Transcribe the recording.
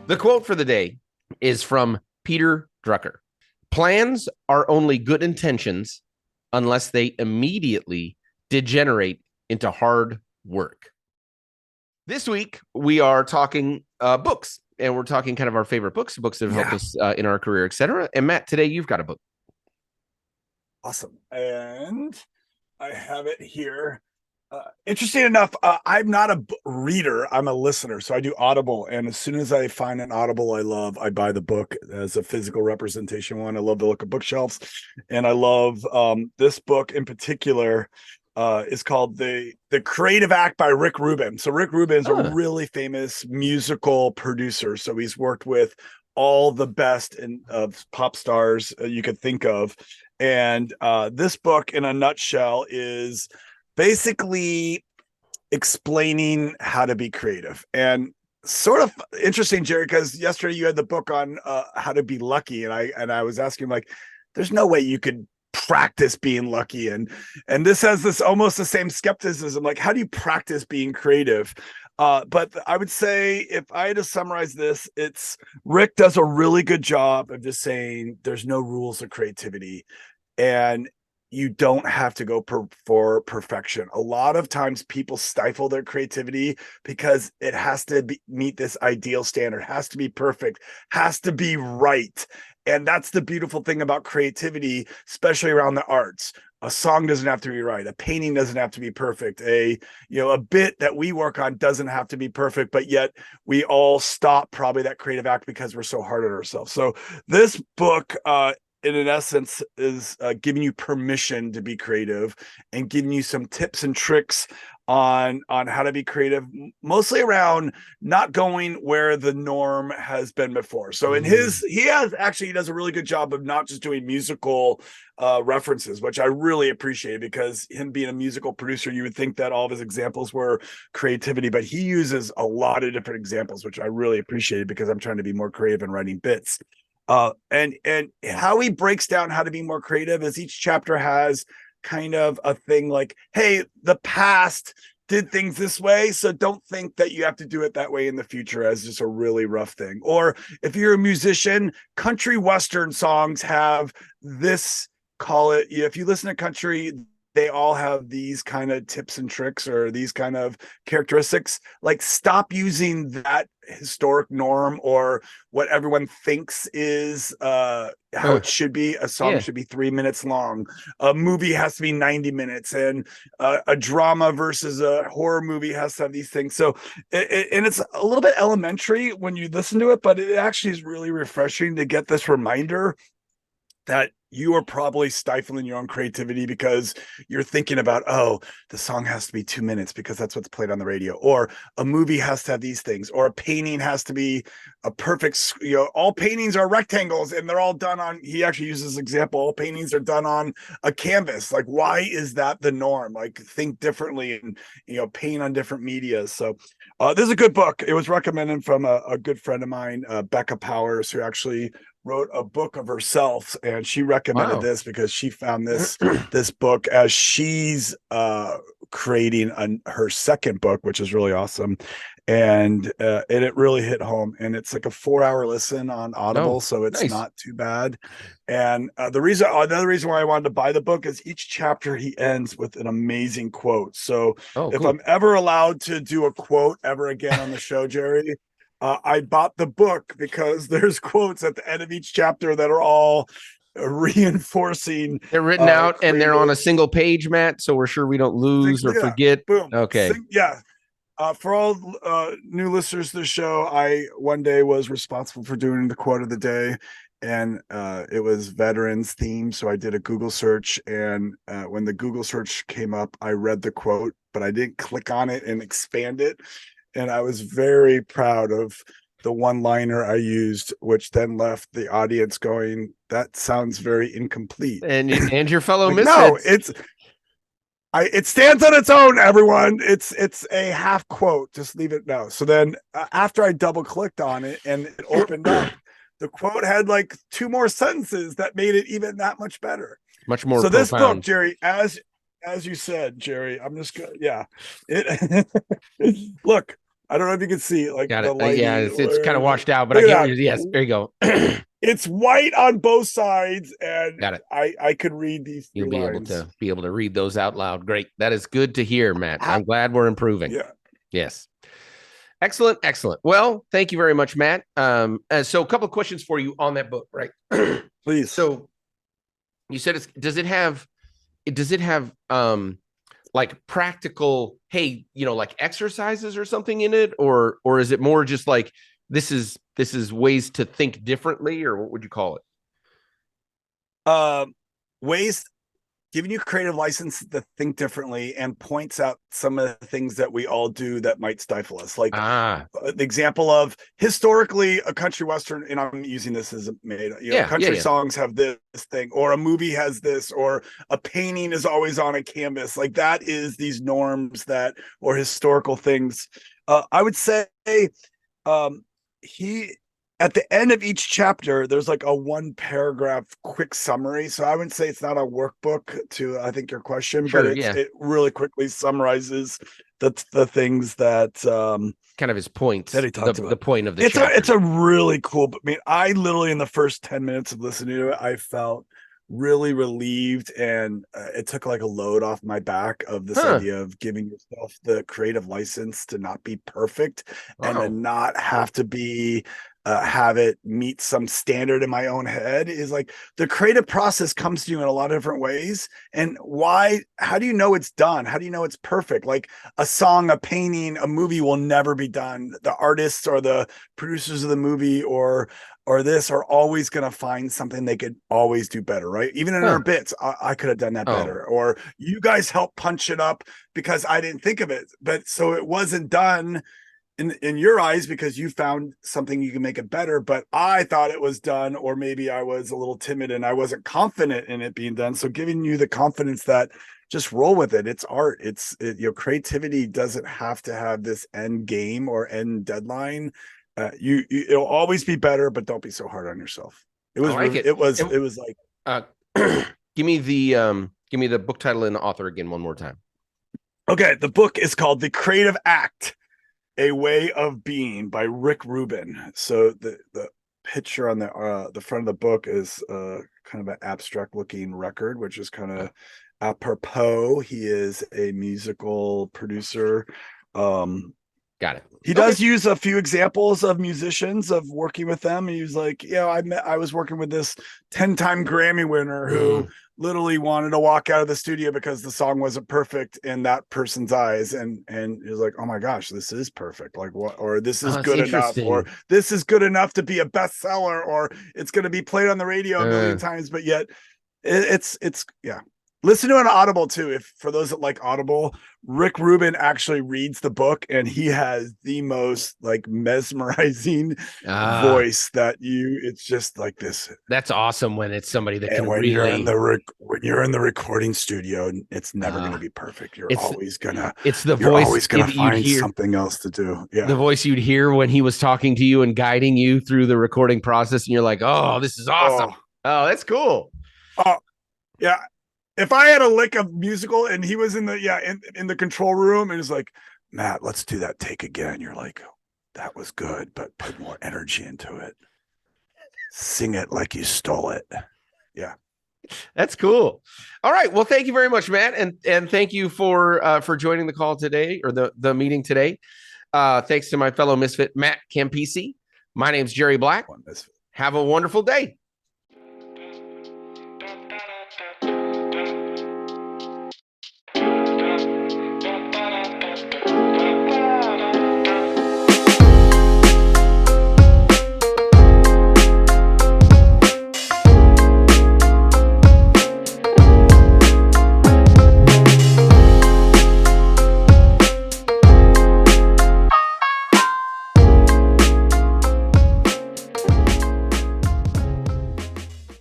The quote for the day is from Peter Drucker. Plans are only good intentions unless they immediately degenerate into hard work. This week, we are talking books, and we're talking kind of our favorite books that have helped us in our career, etc. And Matt, today you've got a book. Awesome. And I have it here. Interesting enough, I'm not a reader. I'm a listener. So I do Audible. And as soon as I find an Audible I love, I buy the book as a physical representation one. I love to look at bookshelves. And I love this book in particular is called The Creative Act by Rick Rubin. So Rick Rubin is a really famous musical producer. So he's worked with all the best of pop stars you could think of. And this book, in a nutshell, is basically explaining how to be creative. And sort of interesting, Jerry, because yesterday you had the book on how to be lucky, and I was asking, like, there's no way you could practice being lucky, and this has this almost the same skepticism, like, how do you practice being creative? But I would say, if I had to summarize this, it's Rick does a really good job of just saying there's no rules of creativity, and you don't have to go for perfection. A lot of times people stifle their creativity because it has to meet this ideal standard, has to be perfect, has to be right. And that's the beautiful thing about creativity, especially around the arts. A song doesn't have to be right. A painting doesn't have to be perfect. A bit that we work on doesn't have to be perfect, but yet we all stop probably that creative act because we're so hard on ourselves. So this book, in essence, is giving you permission to be creative and giving you some tips and tricks on how to be creative, mostly around not going where the norm has been before. So he does a really good job of not just doing musical references, which I really appreciate, because him being a musical producer, you would think that all of his examples were creativity, but he uses a lot of different examples, which I really appreciate, because I'm trying to be more creative in writing bits. And how he breaks down how to be more creative is each chapter has kind of a thing like, hey, the past did things this way, so don't think that you have to do it that way in the future as just a really rough thing. Or if you're a musician, country western songs have this, call it, if you listen to country, they all have these kind of tips and tricks or these kind of characteristics. Like, stop using that historic norm or what everyone thinks is how it should be. A song should be 3 minutes long. A movie has to be 90 minutes, and a drama versus a horror movie has to have these things. So, and it's a little bit elementary when you listen to it, but it actually is really refreshing to get this reminder that you are probably stifling your own creativity because you're thinking about, oh, the song has to be 2 minutes because that's what's played on the radio, or a movie has to have these things, or a painting has to be a perfect, all paintings are rectangles and they're all done on, he actually uses this example, all paintings are done on a canvas. Like, why is that the norm? Like, think differently and, paint on different media. So this is a good book. It was recommended from a good friend of mine, Becca Powers, who actually wrote a book of herself, and she recommended this because she found this book as she's creating her second book, which is really awesome. And it really hit home, and it's like a 4-hour listen on Audible, so it's not too bad. And another reason why I wanted to buy the book is each chapter he ends with an amazing quote. So if I'm ever allowed to do a quote ever again on the show, Jerry, I bought the book because there's quotes at the end of each chapter that are all reinforcing. They're written out and they're on a single page, Matt, so we're sure we don't lose or forget. Boom. Okay. For all new listeners to the show, I one day was responsible for doing the quote of the day, and it was veterans themed. So I did a Google search, and when the Google search came up, I read the quote, but I didn't click on it and expand it. And I was very proud of the one-liner I used, which then left the audience going, that sounds very incomplete. And your fellow misfits. No, it stands on its own, everyone. It's a half quote. Just leave it now. So then after I double clicked on it and it opened up, the quote had like 2 more sentences that made it even that much better. Much more So profound. This book, Jerry, as you said, Jerry, I'm just gonna, look, I don't know if you can see like Got the it. Yeah, lighting. it's kind of washed out, but I Look get at what you're, yes, there that. you go. It's white on both sides, and Got it. I could read these You'll three lines. be able to read those out loud. Great. That is good to hear, Matt. How, I'm glad we're improving. yeah, Yes. Excellent. Excellent. Well, thank you very much, Matt. So a couple of questions for you on that book, right? please. So you said does it have like practical, hey, like exercises or something in it, or is it more just like this is ways to think differently, or what would you call it? Ways giving you creative license to think differently and points out some of the things that we all do that might stifle us. Like Ah, the example of historically a country western, and I'm using this as a made, yeah, yeah, country yeah. songs have this thing, or a movie has this, or a painting is always on a canvas. Like that is these norms that, or historical things. I would say um, he at the end of each chapter there's like a one paragraph quick summary, so I wouldn't say it's not a workbook to I think your question, but Sure, it yeah. really quickly summarizes the things that Kind of his points, that he the talks the about. point of the It's chapter. a really cool, I mean, I literally in the first 10 minutes of listening to it I felt really relieved, and it took like a load off my back of this Huh. idea of giving yourself the creative license to not be perfect and to Wow. not have to be have it meet some standard in my own head. Is like the creative process comes to you in a lot of different ways, and why, how do you know it's done? How do you know it's perfect? Like a song, a painting, a movie will never be done. The artists or the producers of the movie or this are always going to find something they could always do better, right? Even in our Huh. bits, I could have done that Oh, better. Or you guys helped punch it up because I didn't think of it. But so it wasn't done in your eyes because you found something you can make it better, but I thought it was done, or maybe I was a little timid and I wasn't confident in it being done. So giving you the confidence that just roll with it. It's art. Creativity doesn't have to have this end game or end deadline. It'll always be better, but don't be so hard on yourself. It I was like it. And it was like, uh, give me the book title and the author again one more time. okay, the book is called The Creative Act, A Way of Being by Rick Rubin. So the picture on the front of the book is kind of an abstract looking record, which is kind of apropos. He is a musical producer. Um, Got it. he Okay. does use a few examples of musicians of working with them. He was like, I was working with this 10-time Grammy winner who Mm. literally wanted to walk out of the studio because the song wasn't perfect in that person's eyes. And he was like, oh my gosh, this is perfect. Like what, or this Oh, is that's good enough, or interesting. this is good enough to be a bestseller, or it's going to be played on the radio a million Uh, times, but yet it's yeah. Listen to an Audible too. If for those that like Audible, Rick Rubin actually reads the book, and he has the most like mesmerizing ah, voice that it's just like this. that's awesome when it's somebody that And can when you're in really. the recording studio, it's never going to Uh, be perfect. it's it's You're always gonna you'd find hear something else to do. the Yeah. voice you'd hear when he was talking to you and guiding you through the recording process, and you're like, oh, this is awesome. Oh, Oh, that's cool. oh, yeah. If I had a lick of musical and he was in the in the control room and it's like, Matt, let's do that take again. You're like, that was good, but put more energy into it. Sing it like you stole it. Yeah. That's cool. All right. Well, thank you very much, Matt, and thank you for joining the call today, or the meeting today. Thanks to my fellow misfit Matt Campisi. My name's Jerry Black. Have a wonderful day.